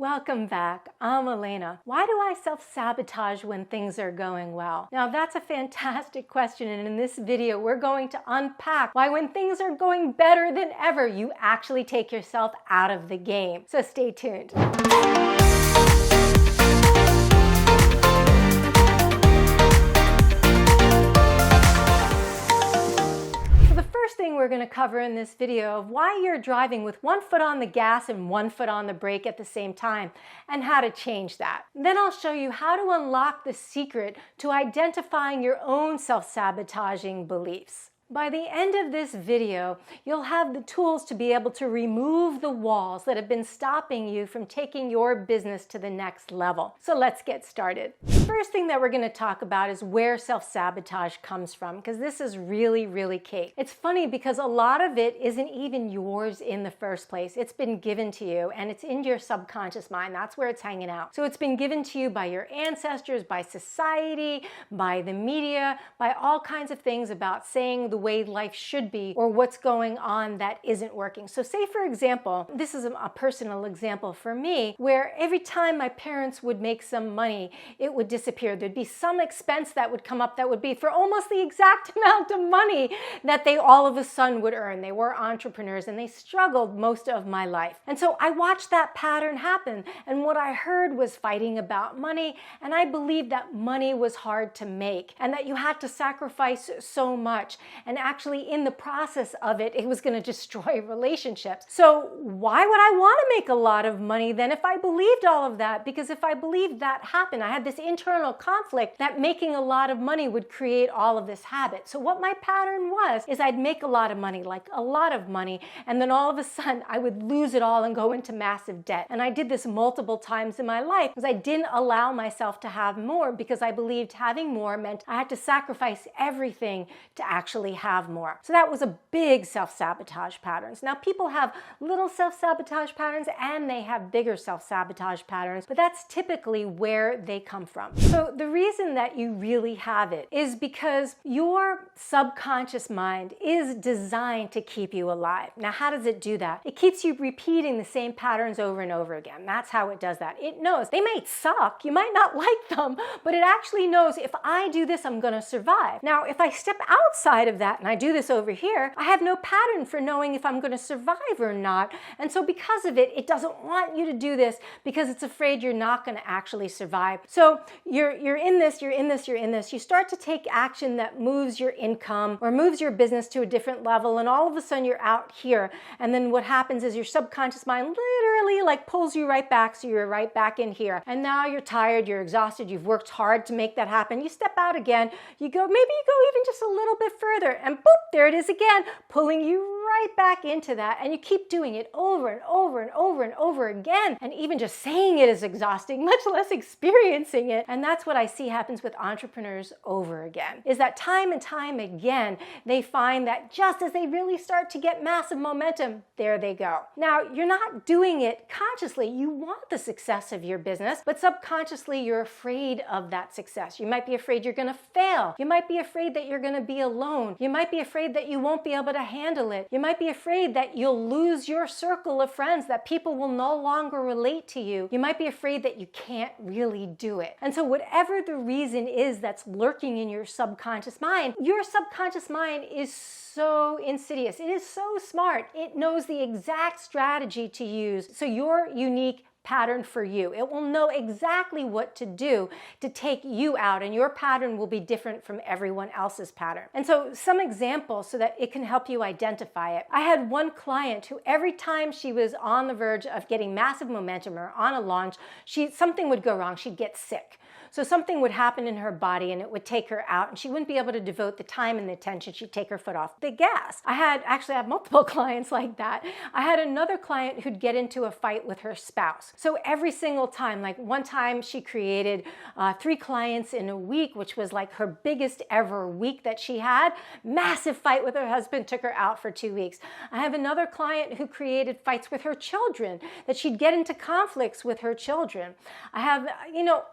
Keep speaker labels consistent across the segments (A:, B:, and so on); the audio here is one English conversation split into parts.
A: Welcome back. I'm Alaina. Why do I self-sabotage when things are going well? Now that's a fantastic question, and in this video we're going to unpack why when things are going better than ever you actually take yourself out of the game. So stay tuned. First thing we're going to cover in this video of why you're driving with one foot on the gas and one foot on the brake at the same time and how to change that. Then I'll show you how to unlock the secret to identifying your own self-sabotaging beliefs. By the end of this video, you'll have the tools to be able to remove the walls that have been stopping you from taking your business to the next level. So let's get started. First thing that we're going to talk about is where self-sabotage comes from, because this is really key. It's funny because a lot of it isn't even yours in the first place. It's been given to you and it's in your subconscious mind. That's where it's hanging out. So it's been given to you by your ancestors, by society, by the media, by all kinds of things about saying the way life should be or what's going on that isn't working. So say, for example, this is a personal example for me, where every time my parents would make some money, it would disappear. There'd be some expense that would come up that would be for almost the exact amount of money that they all of a sudden would earn. They were entrepreneurs and they struggled most of my life. And so I watched that pattern happen, and what I heard was fighting about money, and I believed that money was hard to make and that you had to sacrifice so much. And actually in the process of it, it was going to destroy relationships. So why would I want to make a lot of money then if I believed all of that? Because if I believed that happened, I had this internal conflict that making a lot of money would create all of this habit. So what my pattern was is I'd make a lot of money, like a lot of money, and then all of a sudden I would lose it all and go into massive debt. And I did this multiple times in my life because I didn't allow myself to have more, because I believed having more meant I had to sacrifice everything to actually have more. So that was a big self-sabotage patterns. Now people have little self-sabotage patterns and they have bigger self-sabotage patterns, but that's typically where they come from. So the reason that you really have it is because your subconscious mind is designed to keep you alive. Now how does it do that? It keeps you repeating the same patterns over and over again. That's how it does that. It knows they might suck, you might not like them, but it actually knows if I do this, I'm going to survive. Now if I step outside of that and I do this over here, I have no pattern for knowing if I'm going to survive or not. And so because of it, it doesn't want you to do this because it's afraid you're not going to actually survive. So you're in this. You start to take action that moves your income or moves your business to a different level, and all of a sudden you're out here. And then what happens is your subconscious mind literally like pulls you right back, so you're right back in here. And now you're tired, you're exhausted, you've worked hard to make that happen. You step out again, maybe you go even just a little bit further, and boop, there it is again, pulling you right back into that. And you keep doing it over and over and over and over again. And even just saying it is exhausting, much less experiencing it. And that's what I see happens with entrepreneurs over again, is that time and time again, they find that just as they really start to get massive momentum, there they go. Now, you're not doing it consciously. You want the success of your business, but subconsciously you're afraid of that success. You might be afraid you're going to fail. You might be afraid that you're going to be alone. You might be afraid that you won't be able to handle it. You might be afraid that you'll lose your circle of friends, that people will no longer relate to you. You might be afraid that you can't really do it. And so whatever the reason is that's lurking in your subconscious mind is so insidious. It is so smart. It knows the exact strategy to use. So your unique pattern for you. It will know exactly what to do to take you out, and your pattern will be different from everyone else's pattern. And so some examples so that it can help you identify it. I had one client who every time she was on the verge of getting massive momentum or on a launch, something would go wrong. She'd get sick. So something would happen in her body and it would take her out, and she wouldn't be able to devote the time and the attention. She'd take her foot off the gas. I had multiple clients like that. I had another client who'd get into a fight with her spouse. So every single time, like one time she created 3 clients in a week, which was like her biggest ever week that she had. Massive fight with her husband, took her out for 2 weeks. I have another client who created fights with her children, that she'd get into conflicts with her children. I have,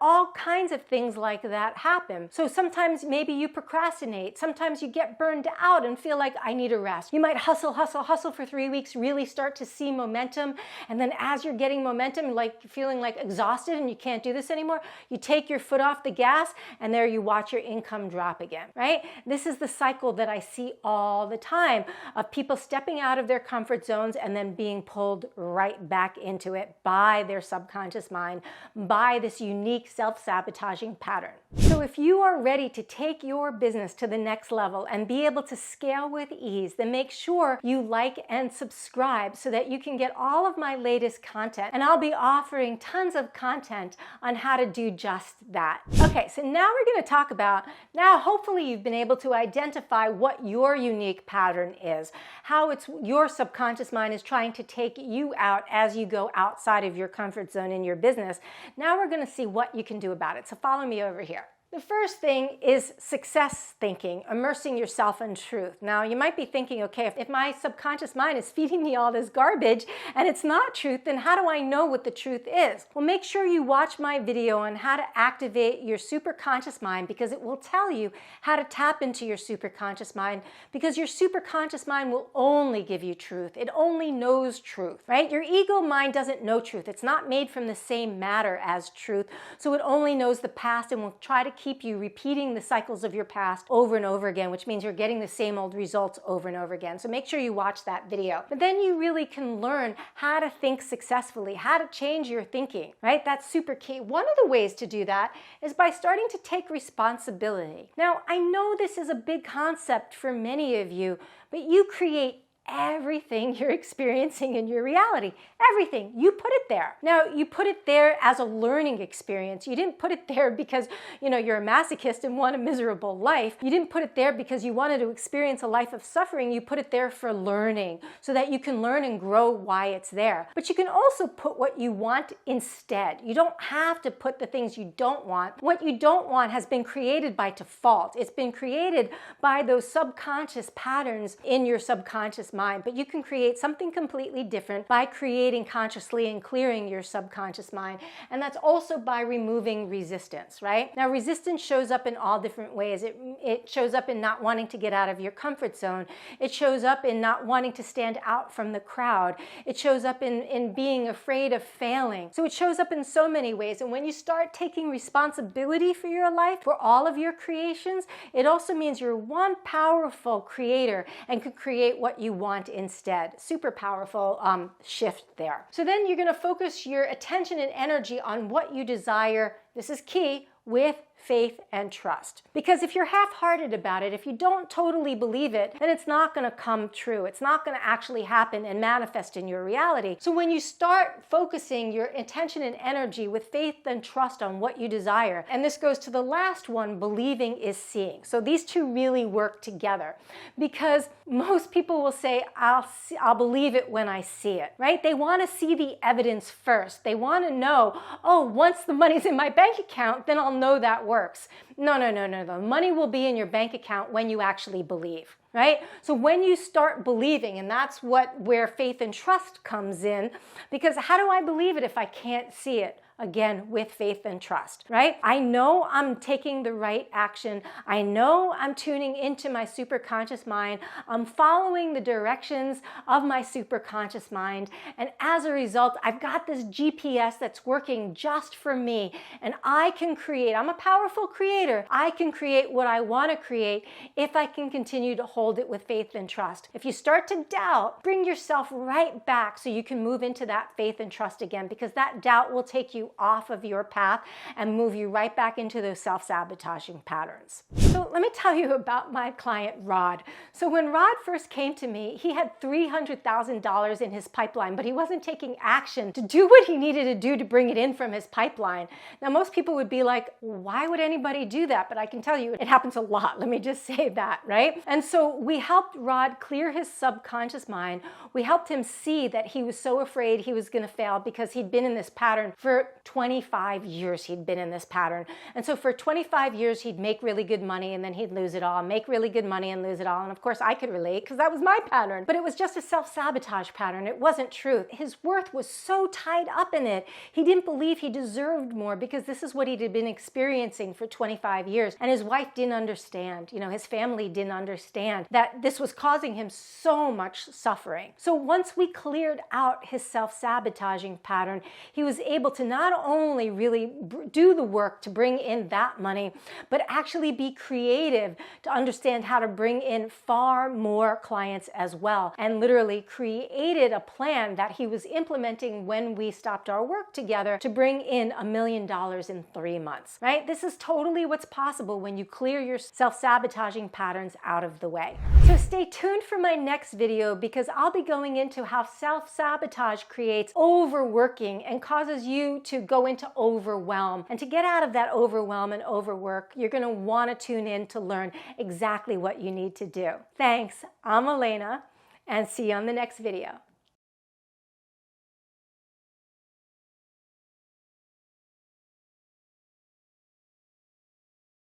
A: all kinds kinds of things like that happen. So sometimes maybe you procrastinate. Sometimes you get burned out and feel like I need a rest. You might hustle for 3 weeks, really start to see momentum. And then as you're getting momentum, feeling like exhausted and you can't do this anymore, you take your foot off the gas and there you watch your income drop again, right? This is the cycle that I see all the time of people stepping out of their comfort zones and then being pulled right back into it by their subconscious mind, by this unique self-sabotaging pattern. So if you are ready to take your business to the next level and be able to scale with ease, then make sure you like and subscribe so that you can get all of my latest content. And I'll be offering tons of content on how to do just that. Okay, so now we're going to talk about, now hopefully you've been able to identify what your unique pattern is, how it's your subconscious mind is trying to take you out as you go outside of your comfort zone in your business. Now we're going to see what you can do about it. So follow me over here. The first thing is success thinking, immersing yourself in truth. Now, you might be thinking, okay, if my subconscious mind is feeding me all this garbage and it's not truth, then how do I know what the truth is? Well, make sure you watch my video on how to activate your superconscious mind, because it will tell you how to tap into your superconscious mind, because your superconscious mind will only give you truth. It only knows truth, right? Your ego mind doesn't know truth. It's not made from the same matter as truth, so it only knows the past and will try to keep you repeating the cycles of your past over and over again, which means you're getting the same old results over and over again. So make sure you watch that video. But then you really can learn how to think successfully, how to change your thinking, right? That's super key. One of the ways to do that is by starting to take responsibility. Now, I know this is a big concept for many of you, but you create everything you're experiencing in your reality. Everything. You put it there. Now, you put it there as a learning experience. You didn't put it there because, you're a masochist and want a miserable life. You didn't put it there because you wanted to experience a life of suffering. You put it there for learning so that you can learn and grow why it's there. But you can also put what you want instead. You don't have to put the things you don't want. What you don't want has been created by default. It's been created by those subconscious patterns in your subconscious mind. But you can create something completely different by creating consciously and clearing your subconscious mind. And that's also by removing resistance, right? Now, resistance shows up in all different ways. It shows up in not wanting to get out of your comfort zone. It shows up in not wanting to stand out from the crowd. It shows up in being afraid of failing. So it shows up in so many ways. And when you start taking responsibility for your life, for all of your creations, it also means you're one powerful creator and can create what you want instead. Super powerful shift there. So then you're going to focus your attention and energy on what you desire. This is key, with faith and trust. Because if you're half-hearted about it, if you don't totally believe it, then it's not going to come true. It's not going to actually happen and manifest in your reality. So when you start focusing your attention and energy with faith and trust on what you desire, and this goes to the last one, believing is seeing. So these two really work together, because most people will say, I'll believe it when I see it, right? They want to see the evidence first. They want to know, oh, once the money's in my bank account, then I'll know that works. No. The money will be in your bank account when you actually believe, right? So when you start believing, and that's where faith and trust comes in, because how do I believe it if I can't see it? Again, with faith and trust, right? I know I'm taking the right action. I know I'm tuning into my superconscious mind. I'm following the directions of my superconscious mind. And as a result, I've got this GPS that's working just for me. And I can create, I'm a powerful creator. I can create what I want to create if I can continue to hold it with faith and trust. If you start to doubt, bring yourself right back so you can move into that faith and trust again, because that doubt will take you off of your path and move you right back into those self-sabotaging patterns. So let me tell you about my client, Rod. So when Rod first came to me, he had $300,000 in his pipeline, but he wasn't taking action to do what he needed to do to bring it in from his pipeline. Now, most people would be like, why would anybody do that? But I can tell you, it happens a lot. Let me just say that, right? And so we helped Rod clear his subconscious mind. We helped him see that he was so afraid he was going to fail because he'd been in this pattern for 25 years. He'd been in this pattern. And so for 25 years, he'd make really good money money and then he'd lose it all, make really good money and lose it all. And of course I could relate because that was my pattern, but it was just a self-sabotage pattern. It wasn't truth. His worth was so tied up in it. He didn't believe he deserved more because this is what he'd been experiencing for 25 years. And his wife didn't understand, his family didn't understand that this was causing him so much suffering. So once we cleared out his self-sabotaging pattern, he was able to not only really do the work to bring in that money, but actually be creative to understand how to bring in far more clients as well, and literally created a plan that he was implementing when we stopped our work together to bring in $1 million in 3 months, right? This is totally what's possible when you clear your self-sabotaging patterns out of the way. So stay tuned for my next video because I'll be going into how self-sabotage creates overworking and causes you to go into overwhelm. And to get out of that overwhelm and overwork, you're going to want to tune in to learn exactly what you need to do. Thanks. I'm Alaina, and see you on the next video.